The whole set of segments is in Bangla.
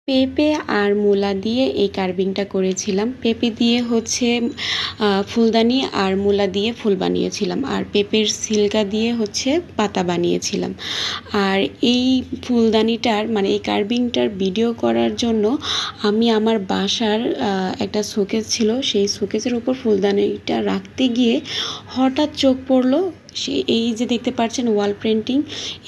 পেঁপে আর মূলা দিয়ে এই কার্ভিংটা করেছিলাম। পেঁপে দিয়ে হচ্ছে ফুলদানি আর মূলা দিয়ে ফুল বানিয়েছিলাম, আর পেঁপের ছিলকা দিয়ে হচ্ছে পাতা বানিয়েছিলাম। আর এই ফুলদানিটার মানে এই কার্ভিংটার ভিডিও করার জন্য আমি আমার বাসার একটা শোকেস ছিল, সেই শোকেসের উপর ফুলদানিটা রাখতে গিয়ে হঠাৎ চোখ পড়লো এই যে দেখতে পাচ্ছেন ওয়াল পেন্টিং,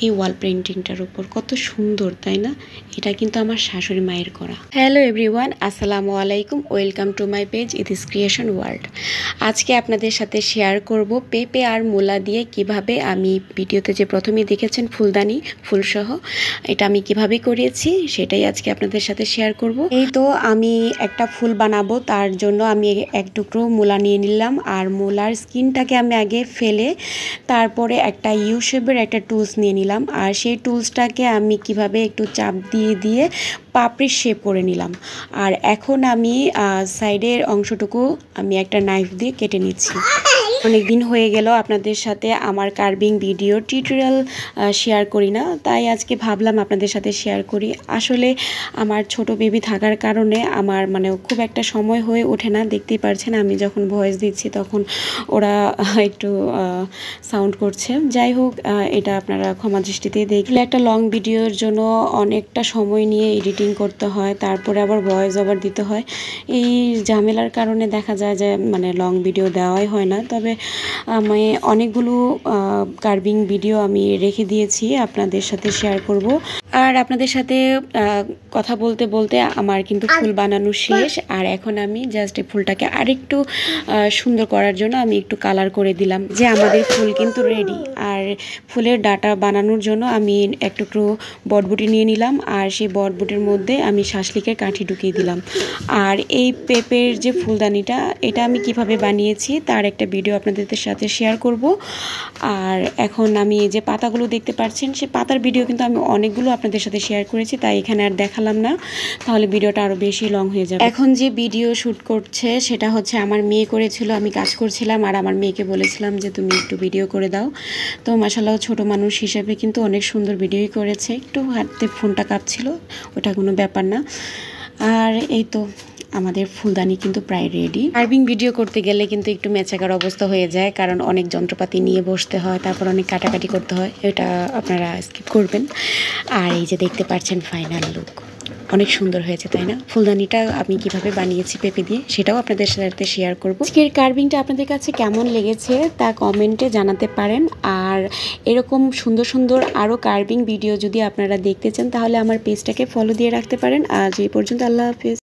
এই ওয়াল পেন্টিংটার উপর কত সুন্দর, তাই না? এটা কিন্তু আমার শাশুড়ি মায়ের করা। হ্যালো এভরিওয়ান, আসসালামু আলাইকুম, ওয়েলকাম টু মাই পেজ ইথিস ক্রিয়েশন ওয়ার্ল্ড। আজকে আপনাদের সাথে শেয়ার করব পেঁপে আর মূলা দিয়ে কিভাবে আমি ভিডিওতে যে প্রথমেই দেখেছেন ফুলদানি ফুলসহ, এটা আমি কিভাবে করিয়েছি সেটাই আজকে আপনাদের সাথে শেয়ার করব। এই তো আমি একটা ফুল বানাবো, তার জন্য আমি এক টুকরো মূলা নিয়ে নিলাম, আর মূলার স্কিনটাকে আমি আগে ফেলে তারপরে একটা ইউ শেপের একটা টুলস নিয়ে নিলাম, আর সেই টুলসটাকে আমি কিভাবে একটু চাপ দিয়ে দিয়ে পাপড়ির শেপ করে নিলাম। আর এখন আমি সাইডের অংশটুকু আমি একটা নাইফ দিয়ে কেটে নিচ্ছি। অনেক দিন হয়ে গেল আপনাদের সাথে আমার কার্ভিং ভিডিও টিউটোরিয়াল শেয়ার করি না, তাই আজকে ভাবলাম আপনাদের সাথে শেয়ার করি। আসলে আমার ছোট বেবি থাকার কারণে আমার মানে খুব একটা সময় হয়ে ওঠে না। দেখতেই পারছেন আমি যখন ভয়েস দিচ্ছি তখন ওরা একটু সাউন্ড করছে। যাই হোক, এটা আপনারা ক্ষমা দৃষ্টিতে দেখলে। একটা লং ভিডিওর জন্য অনেকটা সময় নিয়ে এডিটিং করতে হয়, তারপরে আবার ভয়েস ওভার দিতে হয়। এই ঝামেলার কারণে দেখা যায় যে মানে লং ভিডিও দেওয়াই হয় না। তবে আমি অনেকগুলো কার্ভিং ভিডিও আমি রেখে দিয়েছি, আপনাদের সাথে শেয়ার করব। আর আপনাদের সাথে কথা বলতে বলতে আমার কিন্তু ফুল বানানো শেষ, আর এখন আমি জাস্ট এই ফুলটাকে আরেকটু সুন্দর করার জন্য আমি একটু কালার করে দিলাম যে আমাদের ফুল কিন্তু রেডি। আর ফুলের ডাটা বানানোর জন্য আমি একটু বটবুটি নিয়ে নিলাম, আর সেই বটবুটির মধ্যে আমি শাসলিকের কাঠি ঢুকিয়ে দিলাম। আর এই পেঁপের যে ফুলদানিটা, এটা আমি কিভাবে বানিয়েছি তার একটা ভিডিও আপনাদের সাথে শেয়ার করব। আর এখন আমি যে পাতাগুলো দেখতে পাচ্ছেন, সে পাতার ভিডিও কিন্তু আমি অনেকগুলো আপনাদের সাথে শেয়ার করেছি, তাই এখানে আর দেখালাম না, তাহলে ভিডিওটা আরও বেশি লং হয়ে যাবে। এখন যে ভিডিও শ্যুট করছে সেটা হচ্ছে আমার মেয়ে করেছিল, আমি কাজ করছিলাম আর আমার মেয়েকে বলেছিলাম যে তুমি একটু ভিডিও করে দাও। তো মাশাআল্লাহ ছোট মানুষ হিসেবে কিন্তু অনেক সুন্দর ভিডিওই করেছে। একটু হাতে ফোনটা কাঁপছিল, ওটা কোনো ব্যাপার না। আর এই তো আমাদের ফুলদানি কিন্তু প্রায় রেডি। কার্ভিং ভিডিও করতে গেলে কিন্তু একটু মেচাকার অবস্থা হয়ে যায়, কারণ অনেক যন্ত্রপাতি নিয়ে বসতে হয়, তারপর অনেক কাটাকাটি করতে হয়, এটা আপনারা স্কিপ করবেন। আর এই যে দেখতে পাচ্ছেন ফাইনাল লুক, অনেক সুন্দর হয়েছে, তাই না? ফুলদানিটা আমি কিভাবে বানিয়েছি পেঁপে দিয়ে সেটাও আপনাদের সাথে শেয়ার করব। আজকের কার্ভিংটা আপনাদের কাছে কেমন লেগেছে তা কমেন্টে জানাতে পারেন। আর এরকম সুন্দর সুন্দর আরও কার্ভিং ভিডিও যদি আপনারা দেখতে চান তাহলে আমার পেজটাকে ফলো দিয়ে রাখতে পারেন। আজ এই পর্যন্ত, আল্লাহ হাফেজ।